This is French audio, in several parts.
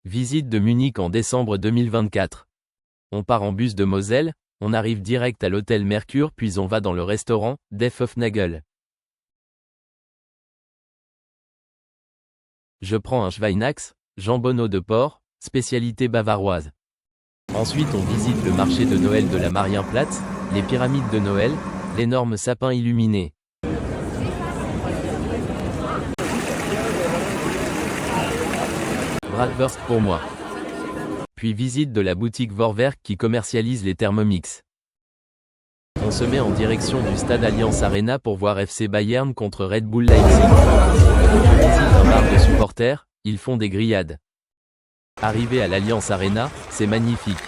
Visite de Munich en décembre 2024. On part en bus de Moselle, on arrive direct à l'hôtel Mercure puis on va dans le restaurant Def Hofnagel. Je prends un Schweinachs, jambonneau de porc, spécialité bavaroise. Ensuite on visite le marché de Noël de la Marienplatz, les pyramides de Noël, l'énorme sapin illuminé. Bratwurst pour moi. Puis visite de la boutique Vorwerk qui commercialise les Thermomix. On se met en direction du stade Allianz Arena pour voir FC Bayern contre Red Bull Leipzig. Je visite un bar de supporters, ils font des grillades. Arrivé à l'Allianz Arena, c'est magnifique.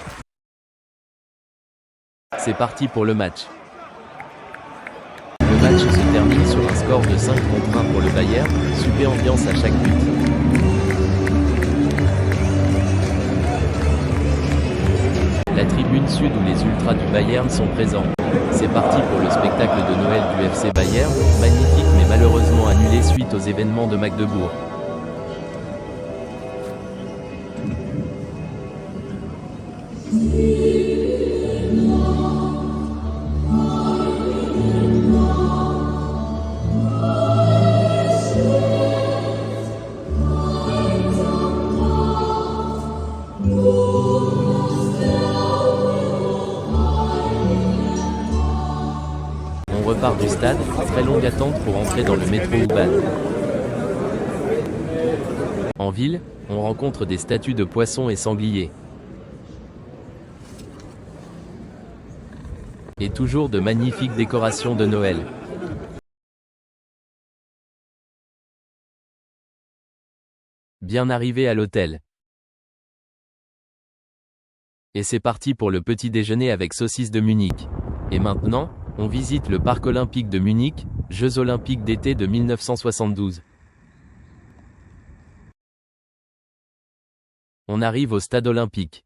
C'est parti pour le match. Le match se termine sur un score de 5-1 pour le Bayern, super ambiance à chaque but. La tribune sud où les ultras du Bayern sont présents. C'est parti pour le spectacle de Noël du FC Bayern, magnifique mais malheureusement annulé suite aux événements de Magdebourg. On repart du stade, très longue attente pour entrer dans le métro U-Bahn. En ville, on rencontre des statues de poissons et sangliers. Et toujours de magnifiques décorations de Noël. Bien arrivé à l'hôtel. Et c'est parti pour le petit déjeuner avec saucisses de Munich. Et maintenant, on visite le parc olympique de Munich, Jeux olympiques d'été de 1972. On arrive au stade olympique.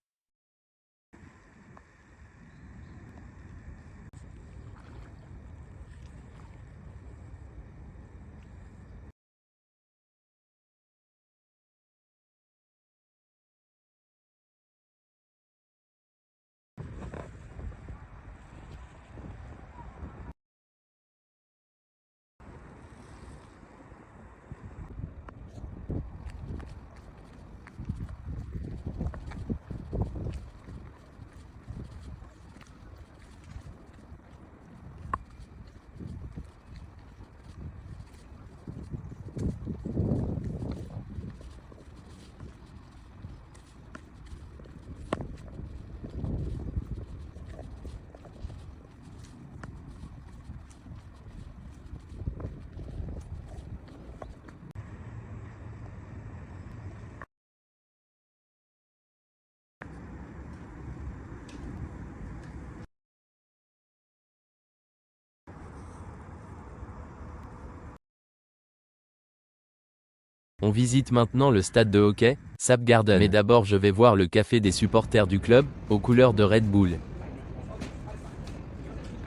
On visite maintenant le stade de hockey, Sapgarden. Mais d'abord je vais voir le café des supporters du club, aux couleurs de Red Bull.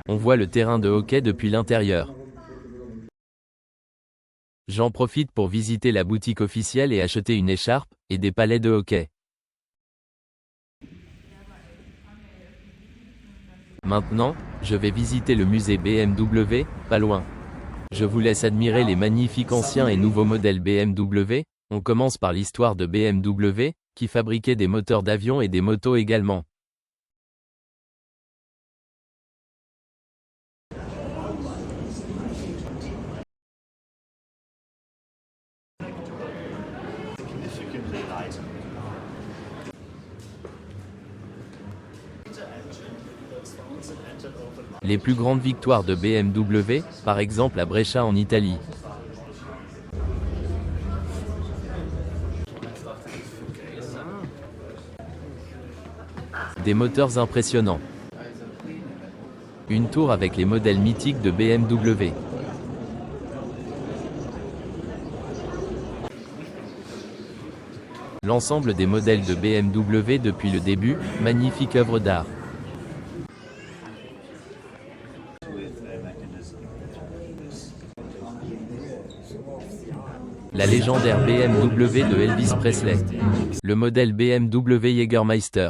On voit le terrain de hockey depuis l'intérieur. J'en profite pour visiter la boutique officielle et acheter une écharpe, et des palets de hockey. Maintenant, je vais visiter le musée BMW, pas loin. Je vous laisse admirer les magnifiques anciens et nouveaux modèles BMW. On commence par l'histoire de BMW, qui fabriquait des moteurs d'avion et des motos également. Les plus grandes victoires de BMW, par exemple à Brescia en Italie. Des moteurs impressionnants. Une tour avec les modèles mythiques de BMW. L'ensemble des modèles de BMW depuis le début, magnifique œuvre d'art. La légendaire BMW de Elvis Presley. Le modèle BMW Jägermeister.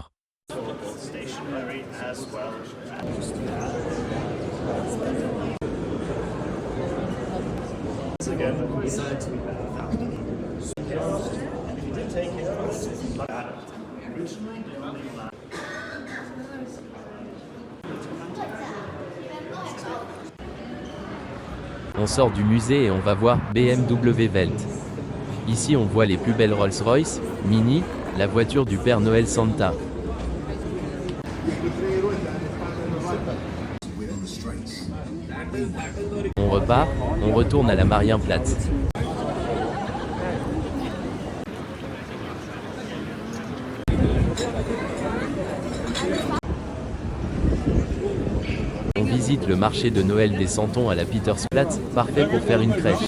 On sort du musée et on va voir BMW Welt. Ici on voit les plus belles Rolls-Royce, Mini, la voiture du Père Noël Santa. On repart, on retourne à la Marienplatz. On visite le marché de Noël des Santons à la Petersplatz, parfait pour faire une crèche.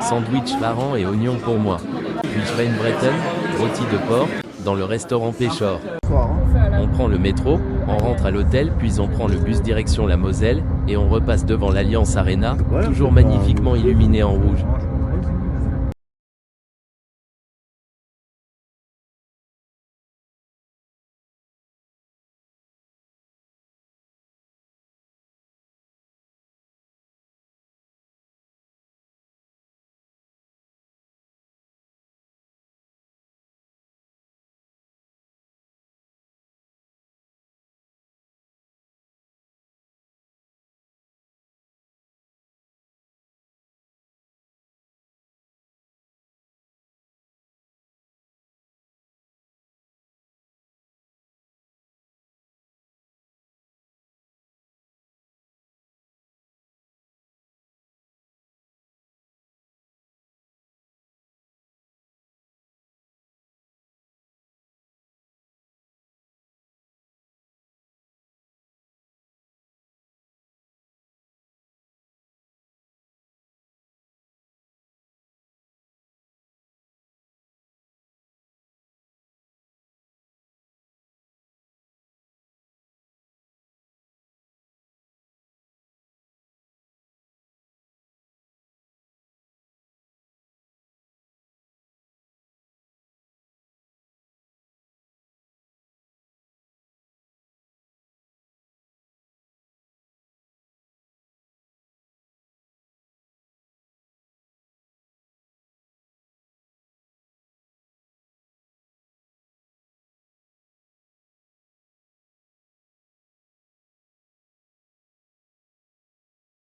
Sandwich marrant et oignons pour moi. Puis Schweinbraten, rôti de porc, dans le restaurant Péchor. On prend le métro, on rentre à l'hôtel puis on prend le bus direction la Moselle, et on repasse devant l'Allianz Arena, toujours magnifiquement illuminé en rouge.